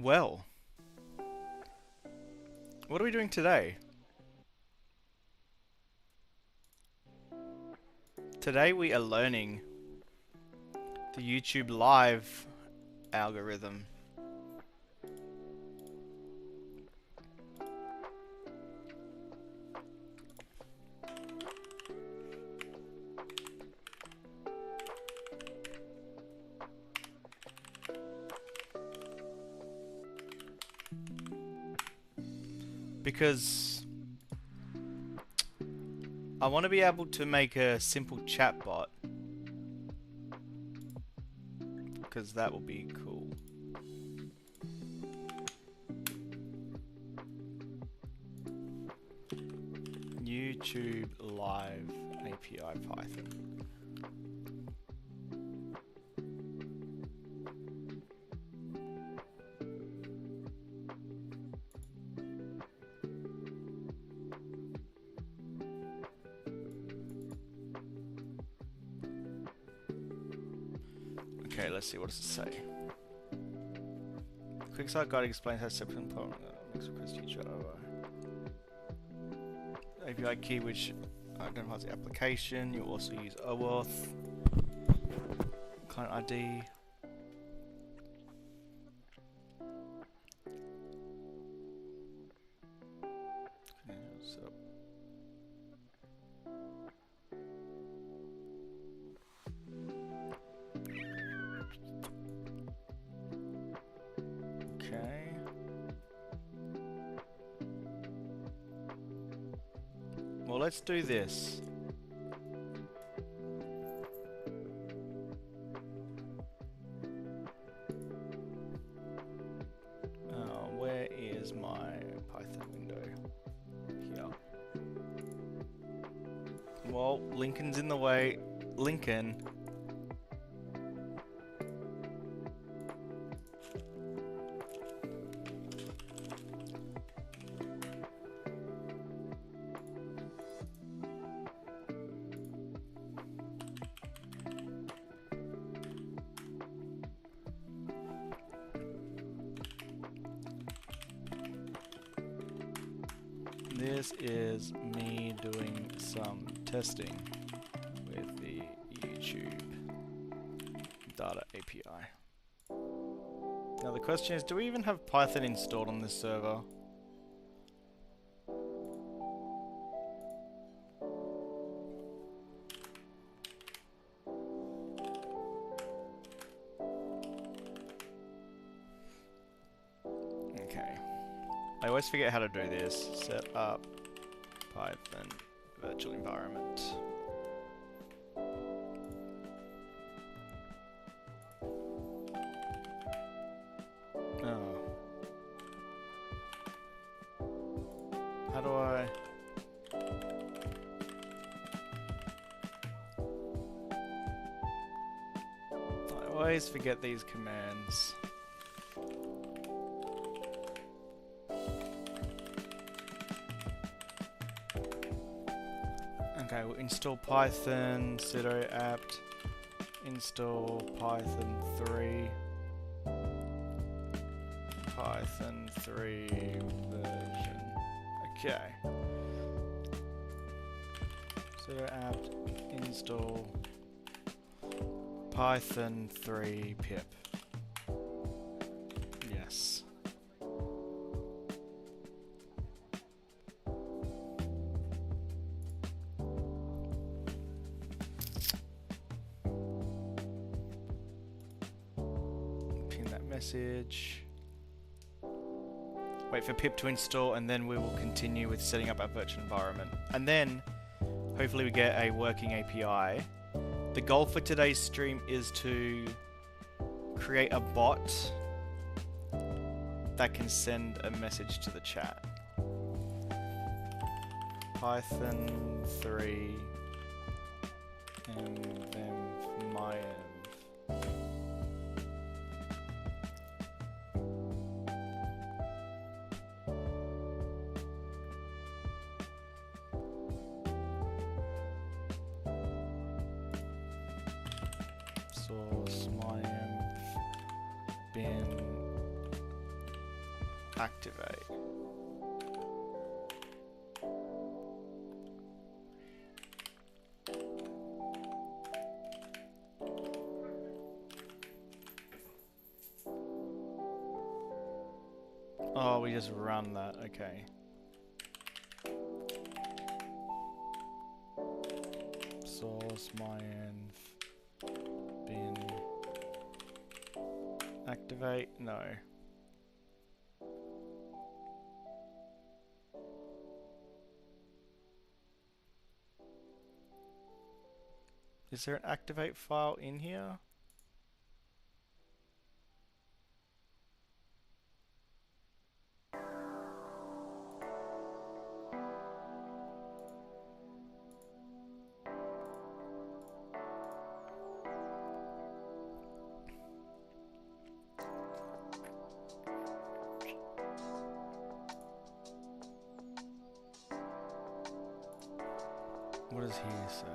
Well, what are we doing today? Today we are learning the YouTube Live algorithm. Because I want to be able to make a simple chatbot, because that will be cool. YouTube Live API Python. Okay, let's see, what does it say? Quick start guide explains how separate component makes request to each other. API key which identifies the application. You also use OAuth, client ID. Okay. Well, let's do this. Where is my Python window? Here. Well, Lincoln's in the way. Lincoln. This is me doing some testing with the YouTube Data API. Now the question is, do we even have Python installed on this server? Okay. I always forget how to do this. Set up Python virtual environment. Oh. How do I... I always forget these commands. Okay, we'll install Python, sudo apt, install Python 3, Python 3 version. Okay. Sudo apt, install Python 3 pip. Yes. Message. Wait for pip to install, and then we will continue with setting up our virtual environment. And then, hopefully we get a working API. The goal for today's stream is to create a bot that can send a message to the chat. Python 3 env my env. Source my env bin activate. Oh, we just run that, okay. Source, mynv, bin, activate, no. Is there an activate file in here? What does he say?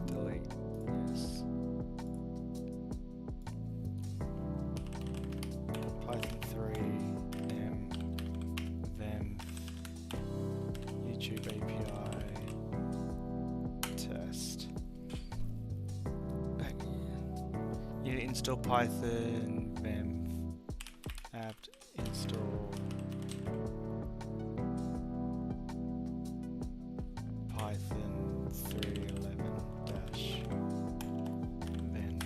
Delete. Yes. Python 3, M, then YouTube API, test. You need to install Python, then apt install Python 3.11 dash then.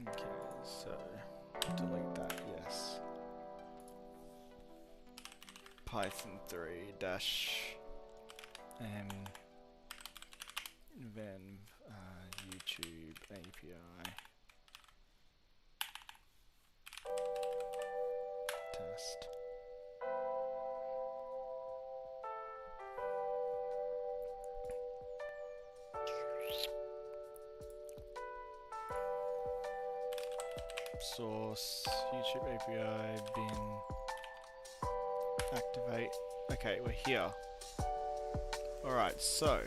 Okay, so delete that, yes. Python 3 dash m then YouTube API test. Source, YouTube API, bin, activate. Okay, we're here. Alright, so.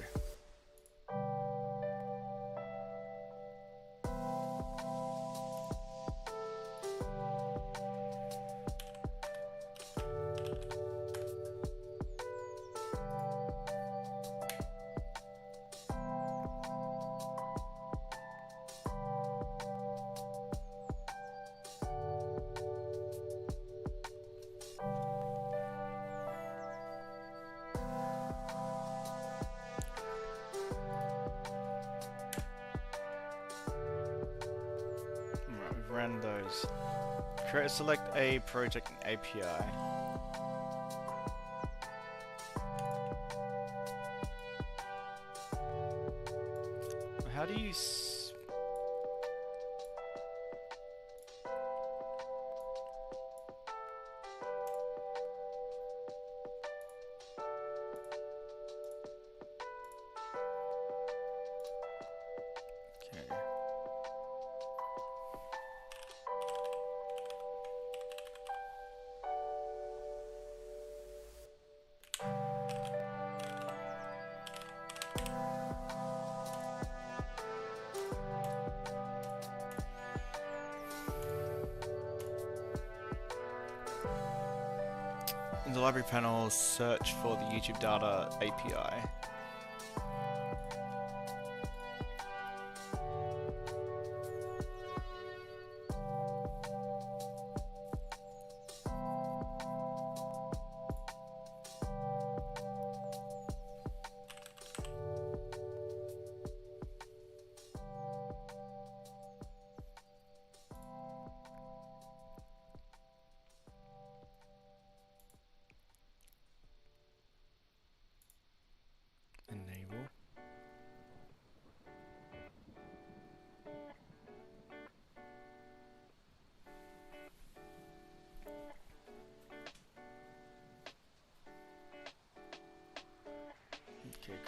Ran those. Select a project and API. How do you okay. In the library panel, search for the YouTube Data API.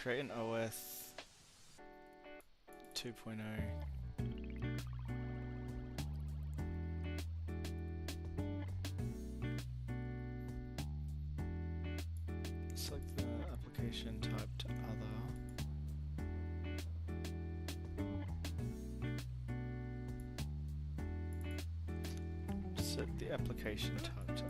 create an OS 2.0. Select the application type to other. Set the application type to other.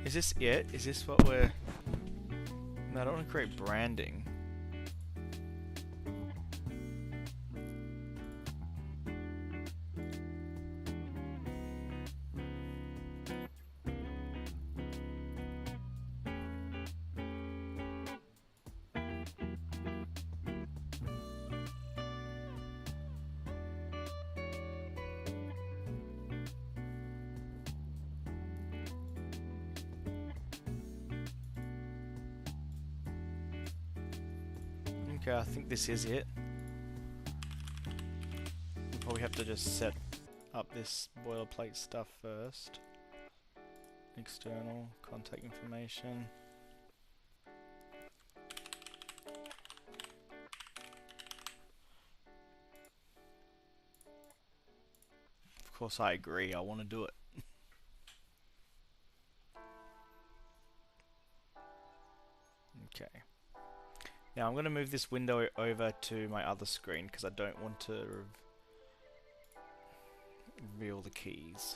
Is this it? Is this what we're... No, I don't want to create branding. Okay, I think this is it. We'll probably have to just set up this boilerplate stuff first. External, contact information. Of course I agree, I want to do it. Okay. Now I'm going to move this window over to my other screen because I don't want to reveal the keys.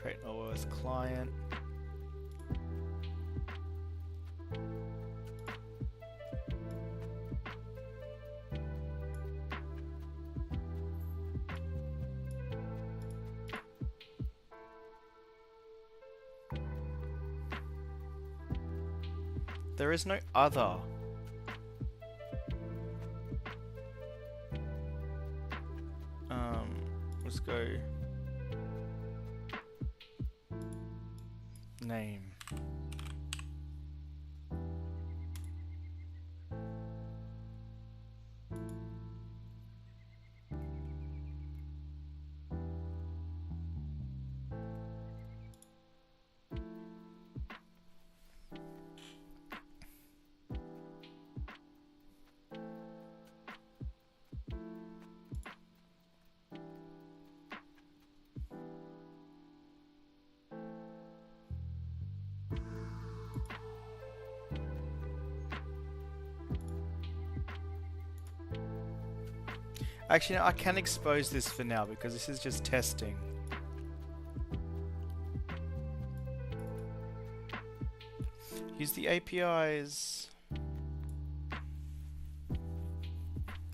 Create OS client. There is no other. Let's go. Name. Actually, no, I can expose this for now because this is just testing. Use the API's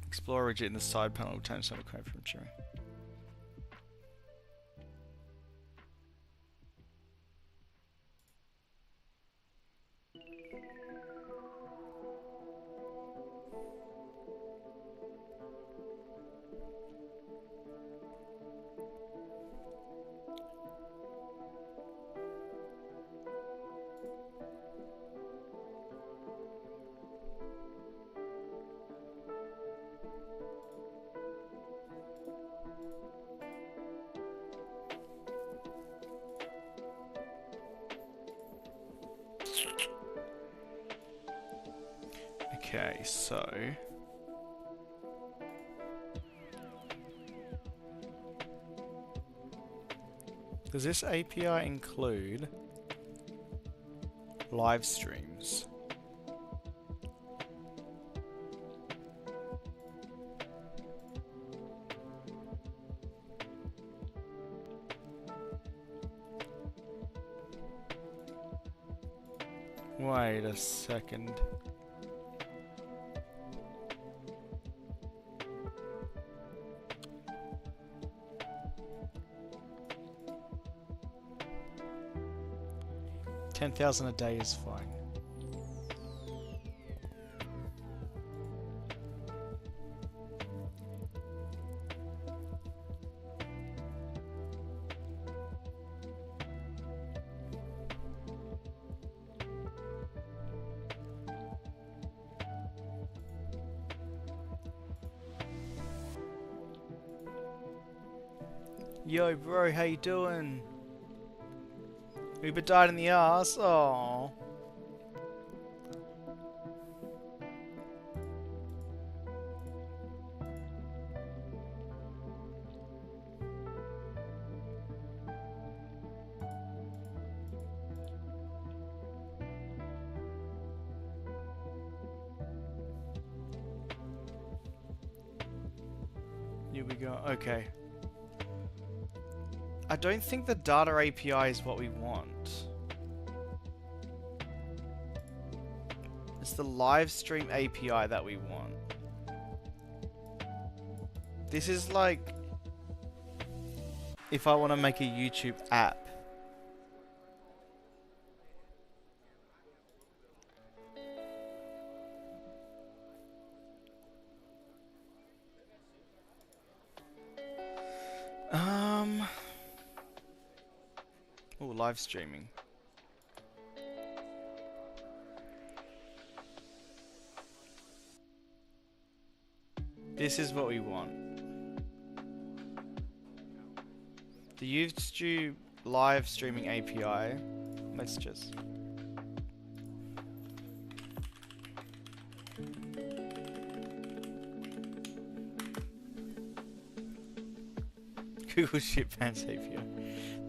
Explore widget in the side panel to change some code from sharing. Okay, so does this API include live streams? Wait a second. $10,000 a day is fine. Yo, bro, how you doing? Uber died in the ass. Oh. Here we go. Okay. I don't think the data API is what we want. It's the live stream API that we want. This is like if I want to make a YouTube app. Oh, live streaming. This is what we want. The YouTube live streaming API. Let's just... Google Shitpants API.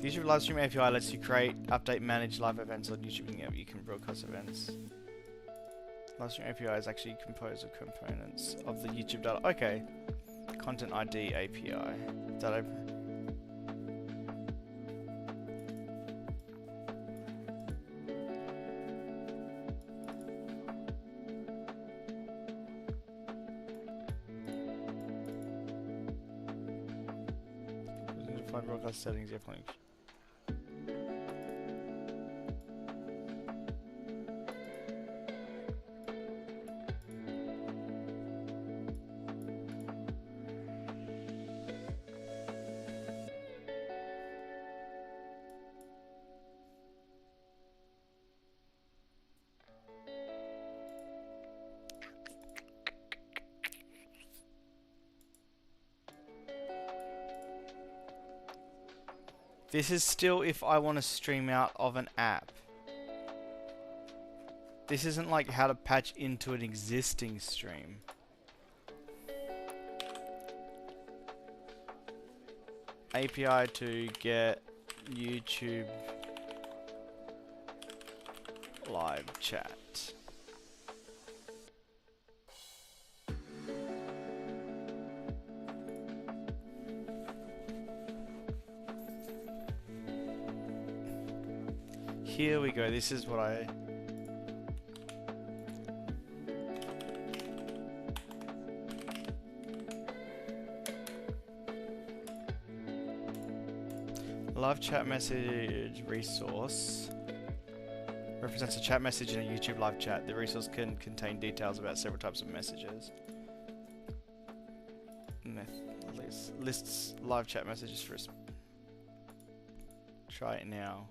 The YouTube live stream API lets you create, update, manage live events on YouTube. Yeah, you can broadcast events. Live stream API is actually composed of components of the YouTube data. Okay. Content ID API. Data. Find broadcast settings. Yeah, playing. This is still if I want to stream out of an app. This isn't like how to patch into an existing stream. API to get YouTube live chat. Here we go, this is what I... Live chat message resource represents a chat message in a YouTube live chat. The resource can contain details about several types of messages. Lists live chat messages for us. Try it now.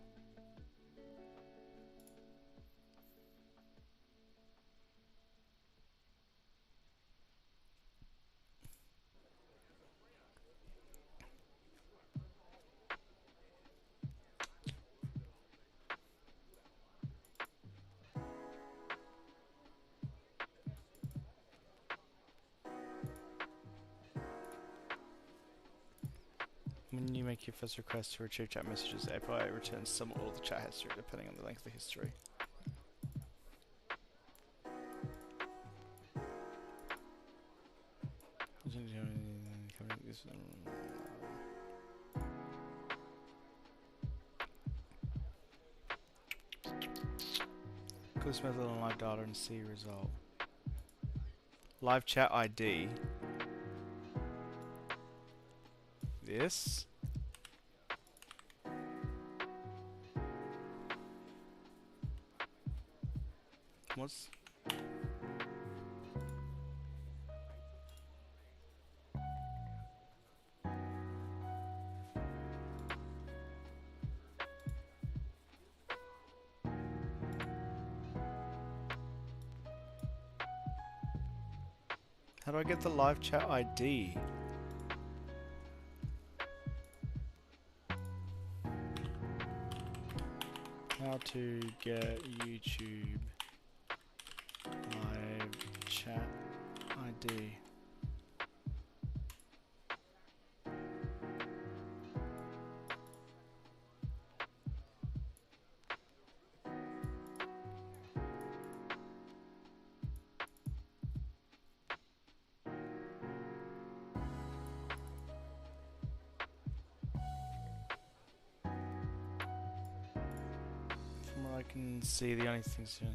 When you make your first request to retrieve chat messages, the API returns some or all the chat history, depending on the length of the history. Click this method on live data and see result. Live chat ID. This. What's... How do I get the live chat ID? How to get YouTube live chat ID. From what I can see, the only things here.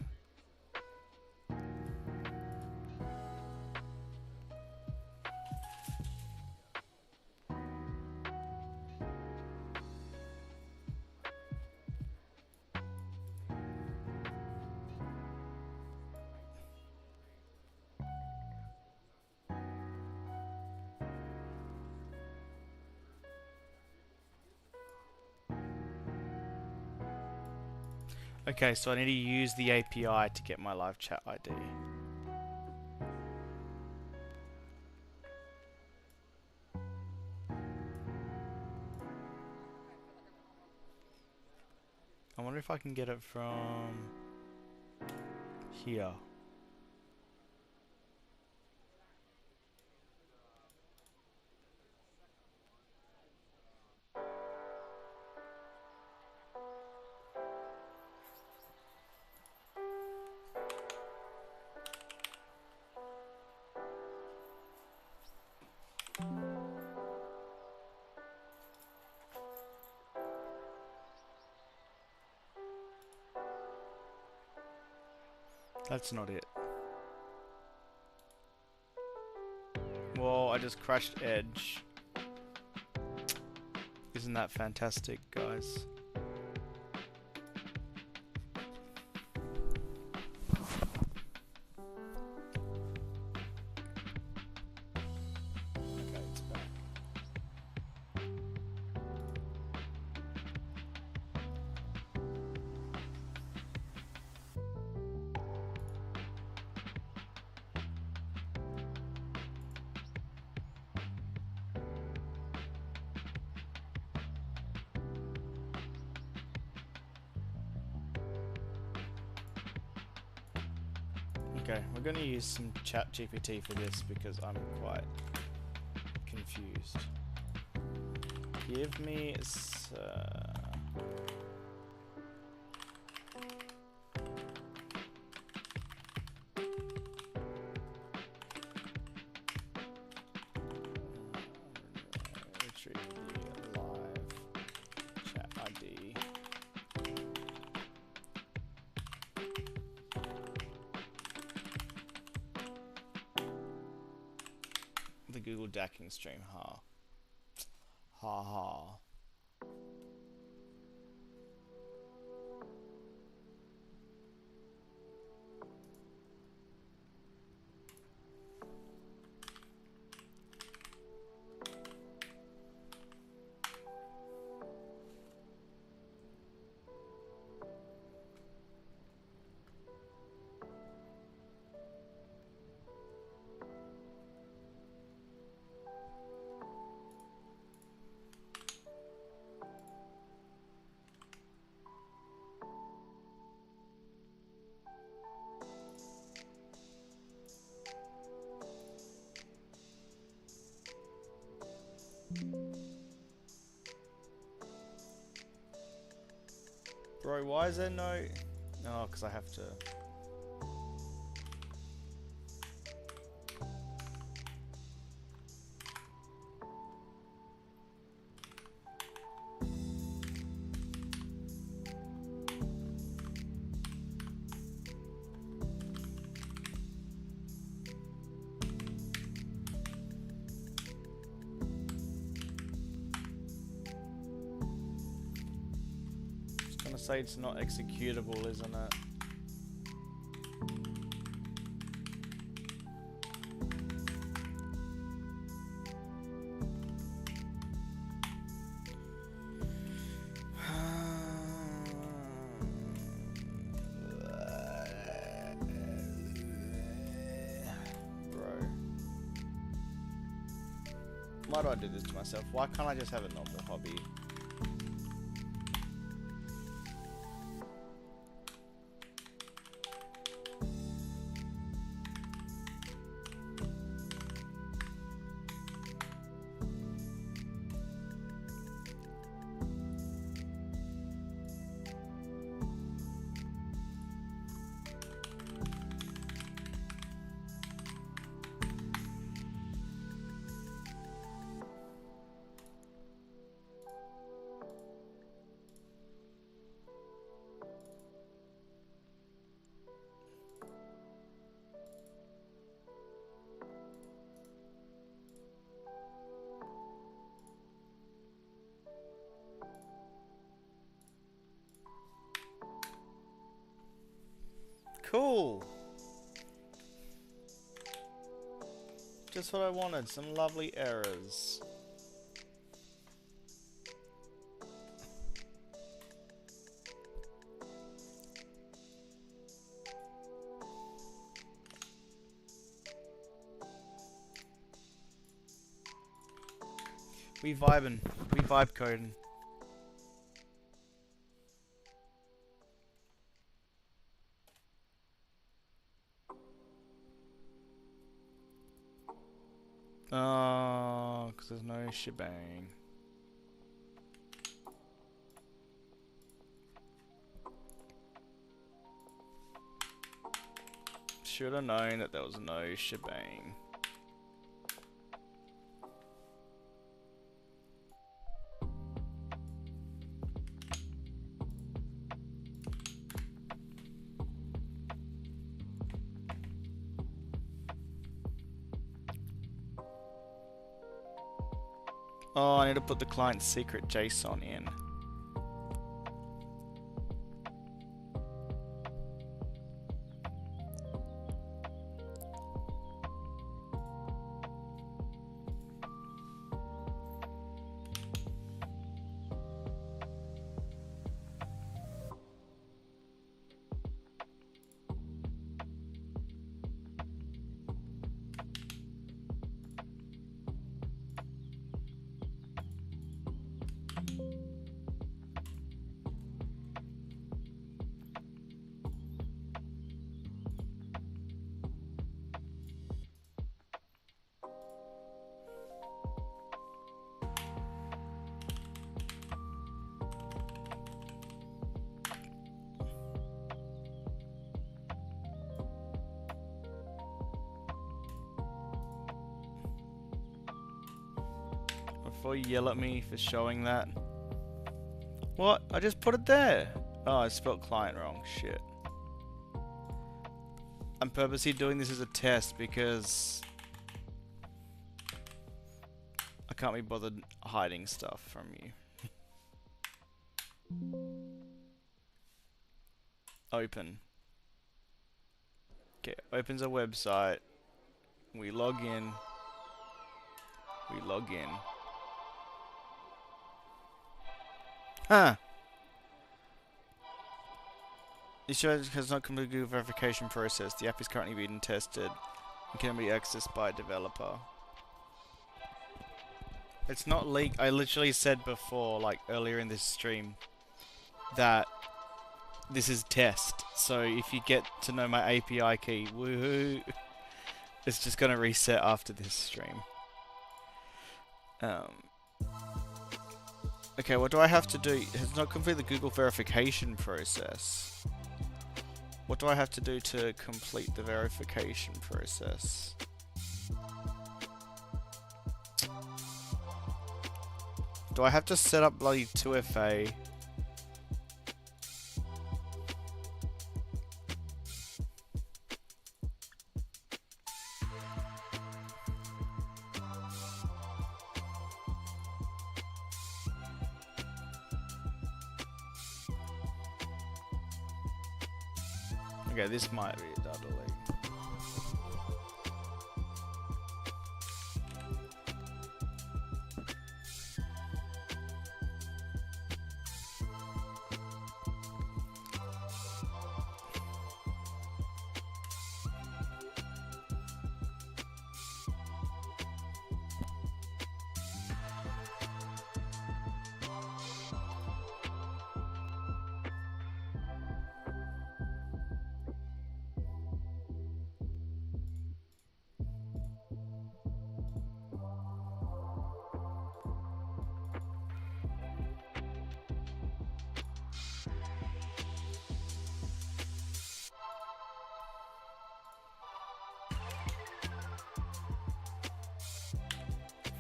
Okay, so I need to use the API to get my live chat ID. I wonder if I can get it from here. That's not it. Whoa, I just crashed Edge. Isn't that fantastic, guys? Okay, it's back. Okay, we're going to use some ChatGPT for this because I'm quite confused. Give me retrieve the live chat ID. The Google Dacking stream, ha. Ha ha. Bro, why is there no... Oh, because I have to... say it's not executable, isn't it? Bro. Why do I do this to myself? Why can't I just have a normal hobby? Cool. Just what I wanted, some lovely errors. We vibing. We vibe coding. Oh, because there's no shebang. Should have known that there was no shebang. Oh, I need to put the client's secret JSON in. Before you yell at me for showing that. What? I just put it there. Oh, I spelled client wrong. Shit. I'm purposely doing this as a test because I can't be bothered hiding stuff from you. Open. Okay, opens a website. We log in. We log in. Huh. This show has not completed Google verification process. The app is currently being tested and can be accessed by a developer. It's not leaked. I literally said before, like earlier in this stream, that this is test. So if you get to know my API key, woohoo, it's just gonna reset after this stream. Okay, what do I have to do? It has not completed the Google verification process. What do I have to do to complete the verification process? Do I have to set up bloody 2FA? Okay, this might be a data leak.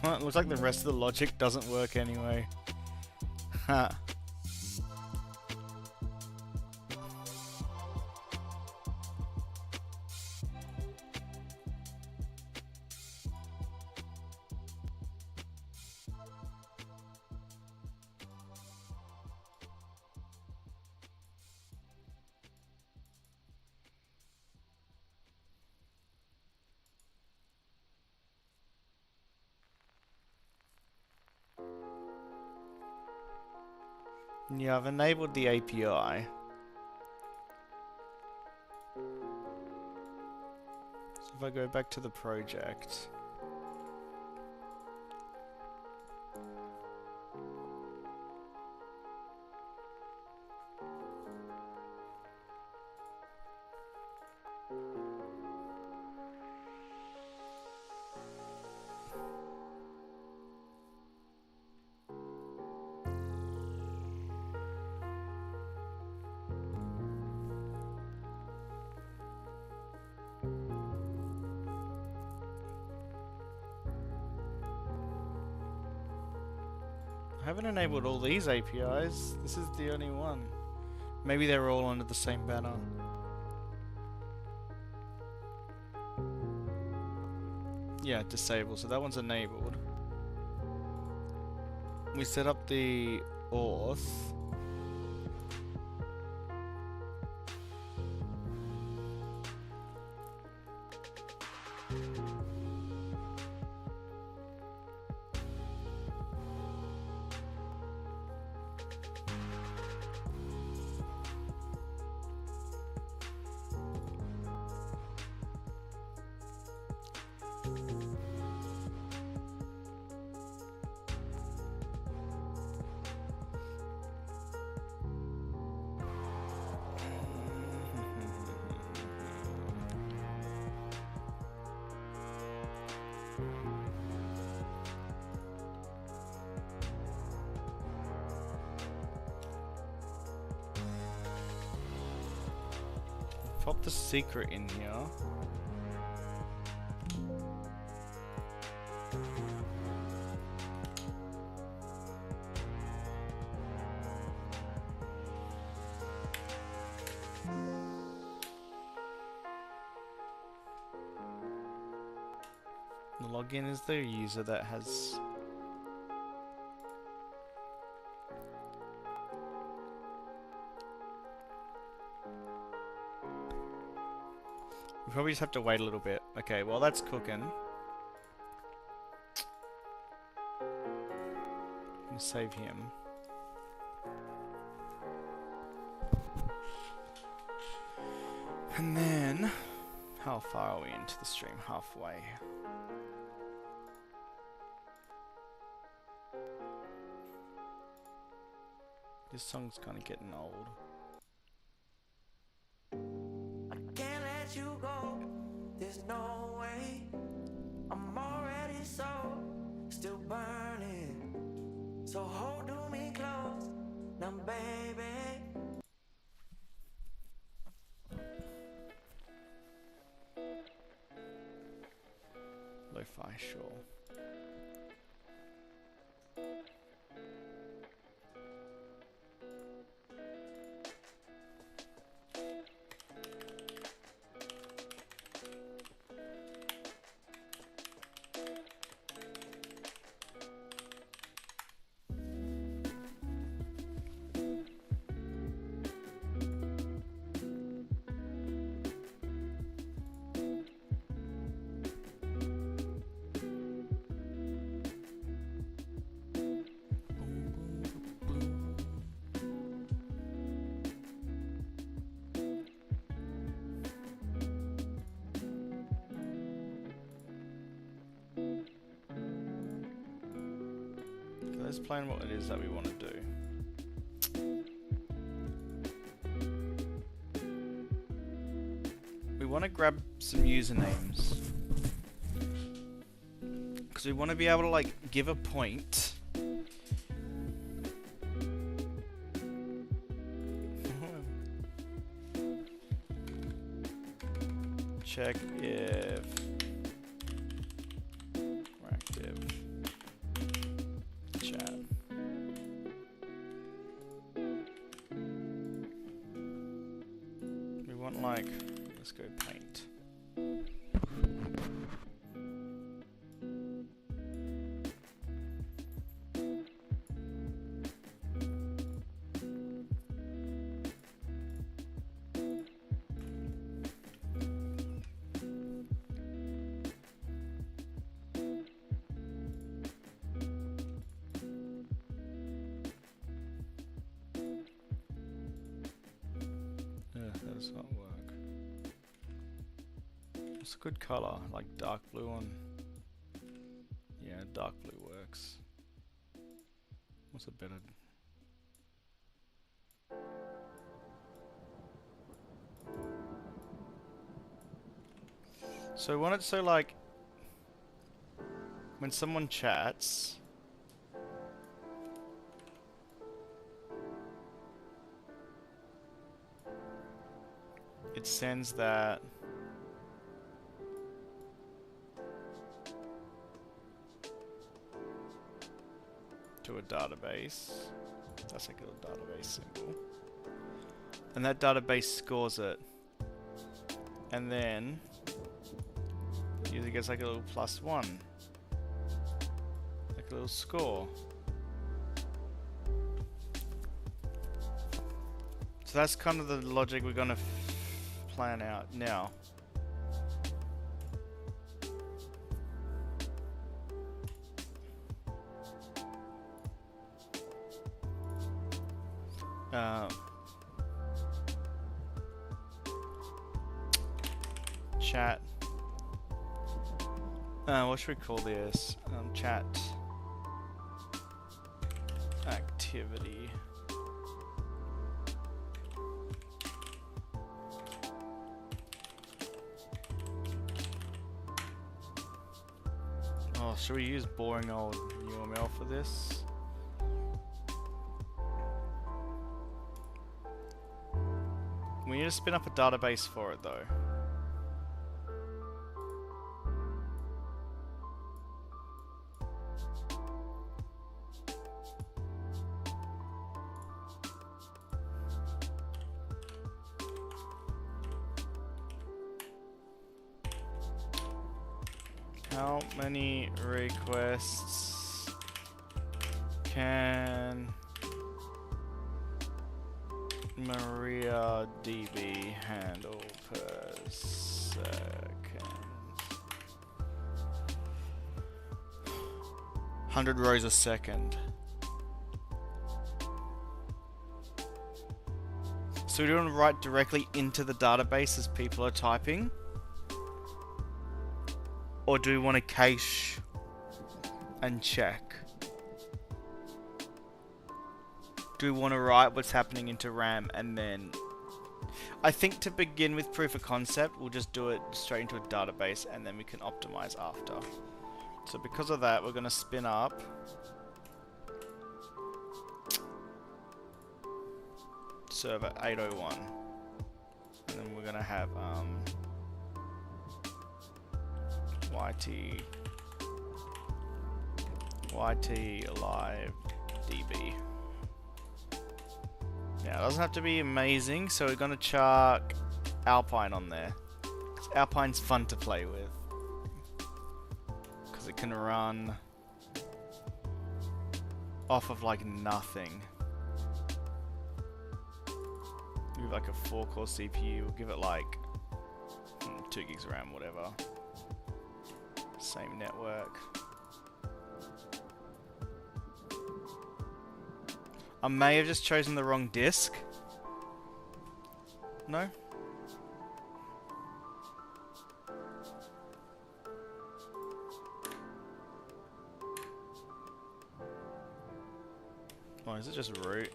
It looks like the rest of the logic doesn't work anyway. Ha. Yeah, I've enabled the API. So if I go back to the project, I haven't enabled all these APIs. This is the only one. Maybe they're all under the same banner. Yeah, disable. So that one's enabled. We set up the auth. Pop the secret in here. The login is the user that has... We probably just have to wait a little bit. Okay, while that's cooking, I'm gonna save him. And then, how far are we into the stream? Halfway. This song's kind of getting old. You go, there's no way. I'm already so still burning. So hold me close now, baby. Lo-fi, sure. Let's plan what it is that we want to do. We want to grab some usernames. Because we want to be able to, like, give a point. Check if we're active. Chat. We want, like, let's go paint. does not work. What's a good color? Like dark blue on... Yeah, dark blue works. What's a better... So I want it so like... When someone chats... It sends that to a database. That's like a little database symbol. And that database scores it. And then the user gets like a little +1. Like a little score. So that's kind of the logic we're gonna plan out now. Chat. What should we call this? Chat activity. Oh, should we use boring old UML for this? We need to spin up a database for it though. How many requests can MariaDB handle per second? 100 rows a second. So we don't write directly into the database as people are typing? Or do we want to cache and check? Do we want to write what's happening into RAM and then... I think to begin with proof of concept, we'll just do it straight into a database and then we can optimize after. So because of that, we're going to spin up server 801. And then we're going to have YT live DB. Now it doesn't have to be amazing, so we're gonna chuck Alpine on there. 'Cause Alpine's fun to play with. Because it can run off of like nothing. Give like a 4-core CPU, we'll give it like 2 gigs of RAM, whatever. Same network. I may have just chosen the wrong disk. No? Oh, is it just root?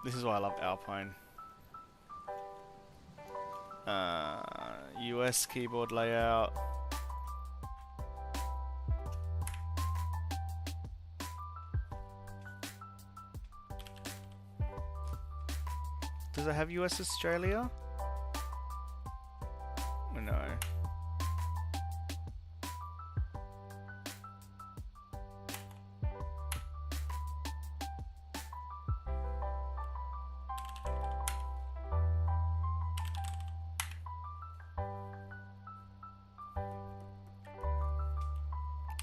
This is why I love Alpine. US keyboard layout. Does it have US Australia? No.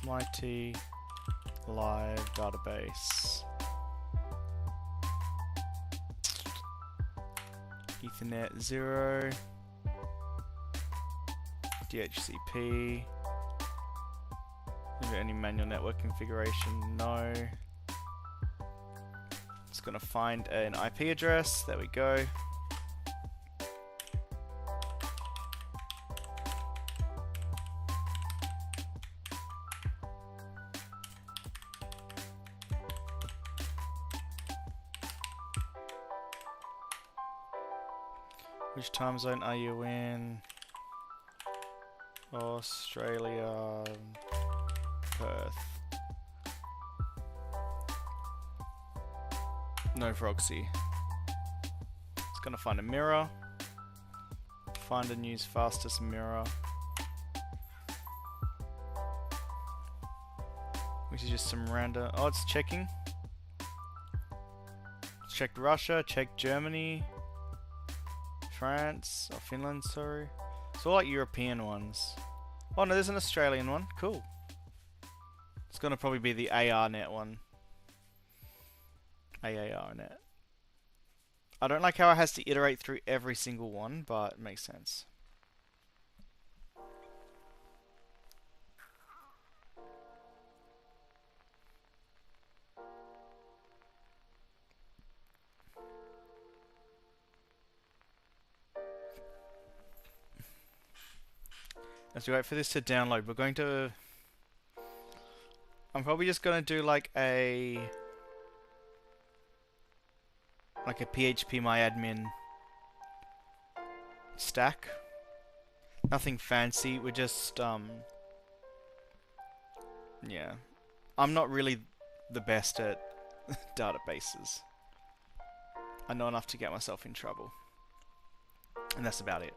YT live database Ethernet 0. DHCP. Is there any manual network configuration? No. It's gonna find an IP address. There we go. Which time zone are you in? Australia, Perth. No proxy. It's gonna find a mirror. Find and use fastest mirror. Which is just some random. Oh, it's checking. It's checked Russia, checked Germany, France, or Finland, sorry. It's all like European ones. Oh no, there's an Australian one. Cool. It's gonna probably be the ARNet one. AARNet. I don't like how it has to iterate through every single one, but it makes sense. As we wait for this to download, we're going to... I'm probably just going to do like a phpMyAdmin stack. Nothing fancy, we're just, yeah. I'm not really the best at databases. I know enough to get myself in trouble. And that's about it.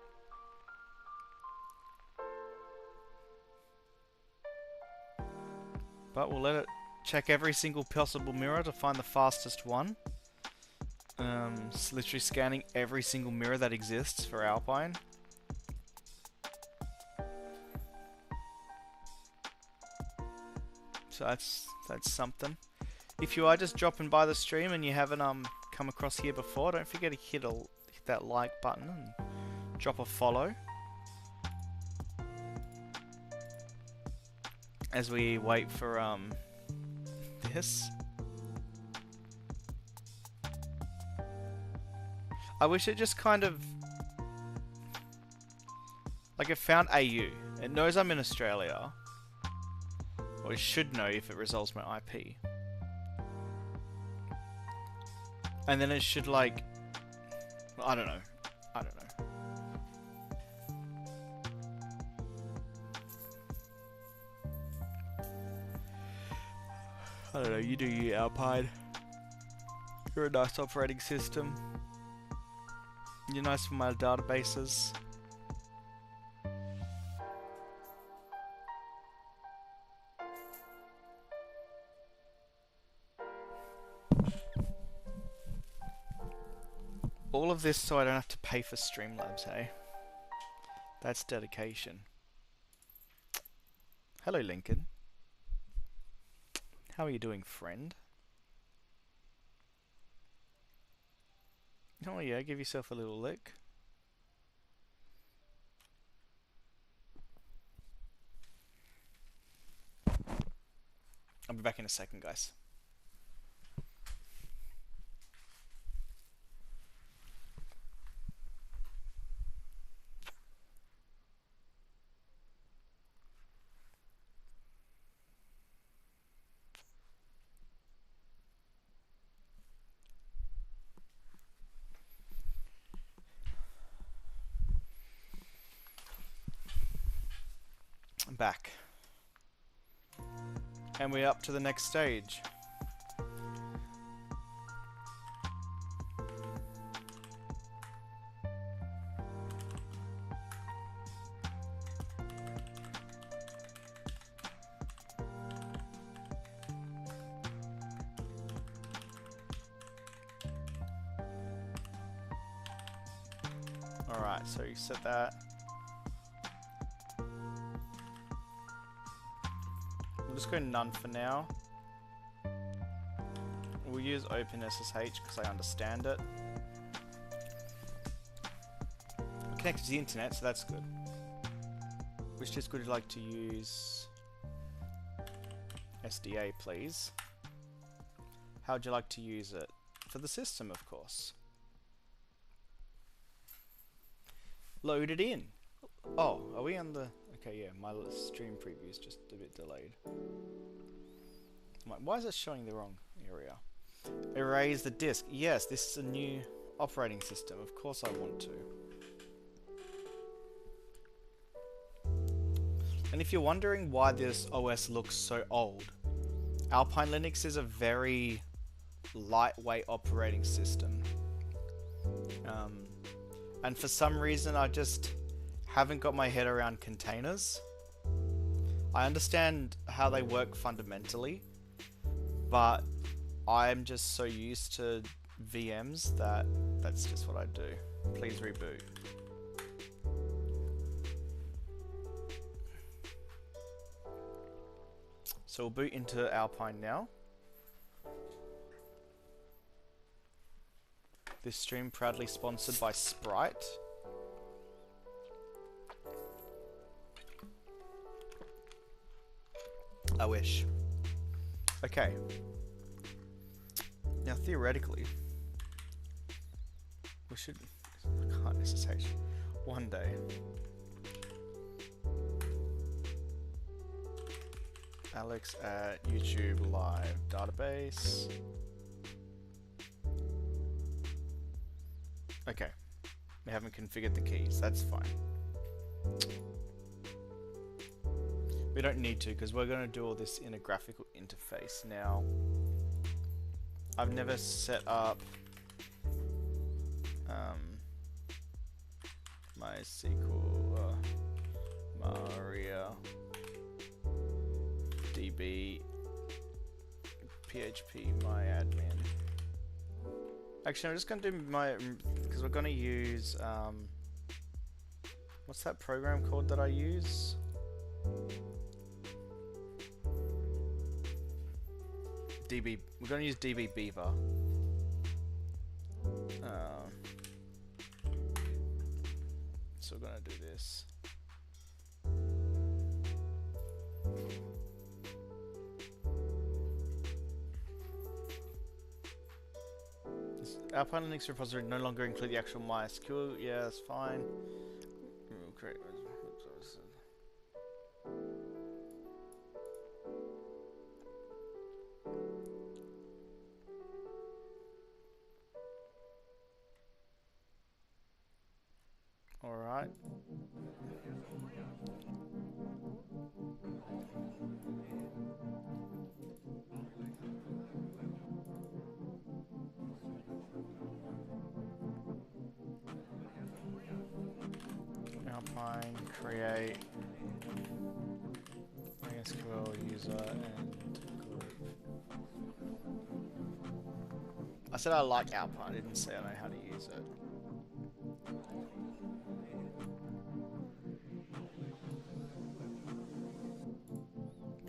But we'll let it check every single possible mirror to find the fastest one. It's literally scanning every single mirror that exists for Alpine. So that's something. If you are just dropping by the stream and you haven't come across here before, don't forget to hit that like button and drop a follow. As we wait for this. I wish it just kind of like it found AU. It knows I'm in Australia. Or it should know if it resolves my IP. And then it should like I don't know. I don't know, you do you, Alpine. You're a nice operating system. You're nice for my databases. All of this so I don't have to pay for Streamlabs, hey? That's dedication. Hello, Lincoln. How are you doing, friend? Oh yeah, give yourself a little lick. I'll be back in a second, guys. Back. And we're up to the next stage. Alright, so you set that. We'll just go none for now. We'll use OpenSSH because I understand it. connected to the internet, so that's good. Which disk would you like to use? SDA, please. How would you like to use it? For the system, of course. Load it in. Oh, are we on the... Okay, yeah, my stream preview is just a bit delayed. I'm like, why is it showing the wrong area? Erase the disk. Yes, this is a new operating system. Of course I want to. And if you're wondering why this OS looks so old, Alpine Linux is a very lightweight operating system. And for some reason I just haven't got my head around containers. I understand how they work fundamentally, but I'm just so used to VMs that that's just what I do. Please reboot. So we'll boot into Alpine now. This stream proudly sponsored by Sprite. I wish. Okay. Now theoretically, we should... I can't SSH. One day. Alex at YouTube Live database. Okay. We haven't configured the keys. That's fine. We don't need to because we're going to do all this in a graphical interface. Now, I've never set up MySQL Maria DB PHP myadmin. Actually, I'm just going to do my, because we're going to use what's that program called that I use? DB. We're going to use DB Beaver. So we're going to do this. Alpine Linux repository no longer include the actual MySQL. Yeah, that's fine. Great. All right. Alpine create MySQL user and group. I said I like Alpine. I didn't say I know how to use it.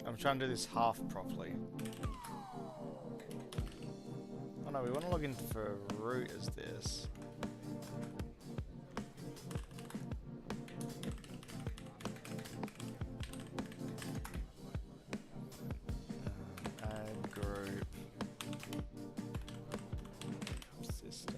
I'm trying to do this half properly. Oh no, we want to log in for root as this. Add group system.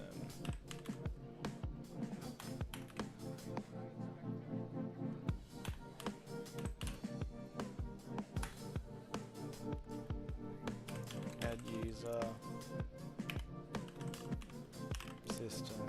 Add user system.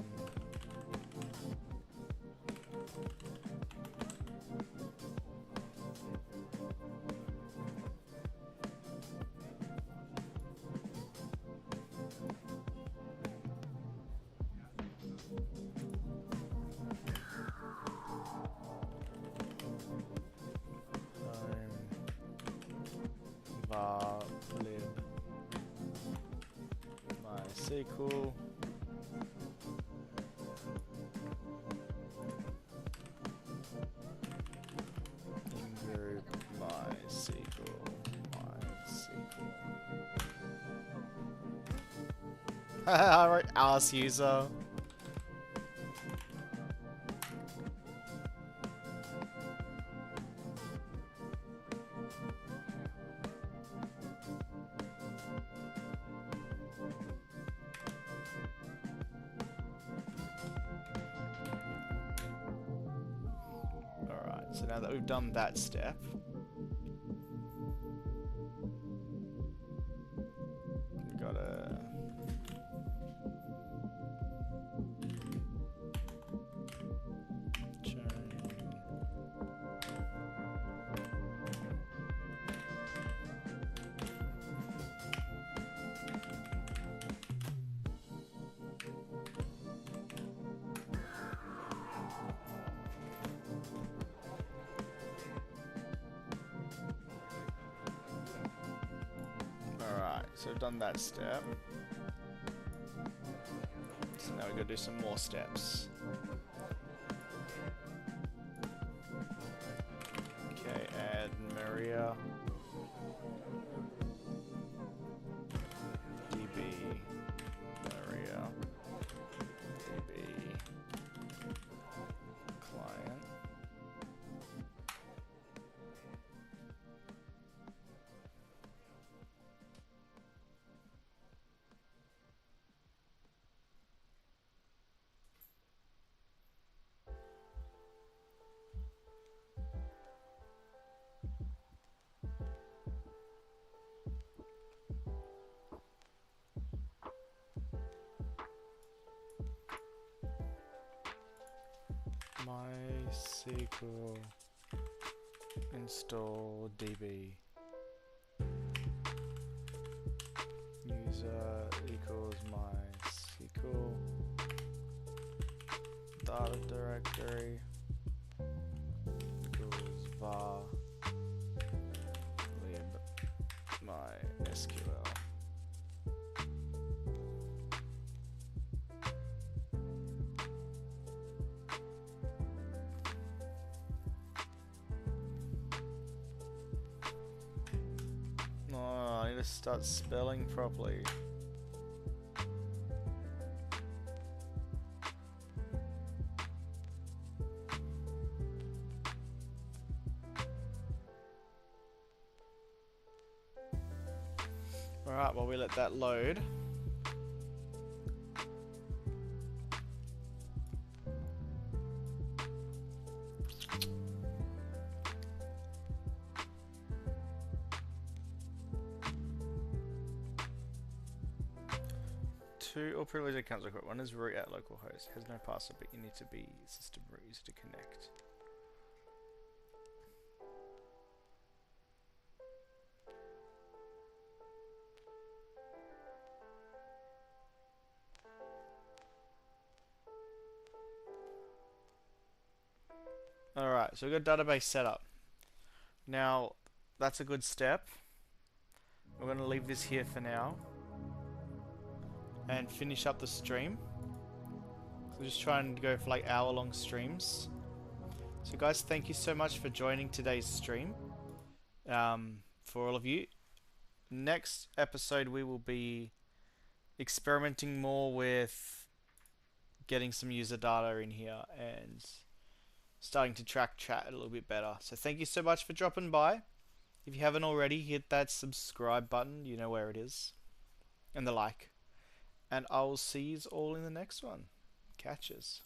Var lib MySQL in-group MySQL. I wrote ask user. So now that we've done that step, we've got to so we've done that step. So now we've got to do some more steps. Okay, add Maria. DB Maria. DB client. MySQL install DB user equals MySQL data directory equals var lib MySQL. I need to start spelling properly. Alright, while we let that load. Two or privileged accounts required. One is root at localhost. Has no password, but you need to be system root user to connect. Alright, so we've got database set up. Now, that's a good step. We're going to leave this here for now and finish up the stream. So just trying to go for like hour-long streams. So guys, thank you so much for joining today's stream. For all of you. Next episode we will be experimenting more with getting some user data in here and starting to track chat a little bit better. So thank you so much for dropping by. If you haven't already, hit that subscribe button, you know where it is, and the like. And I will see you all in the next one. Catches.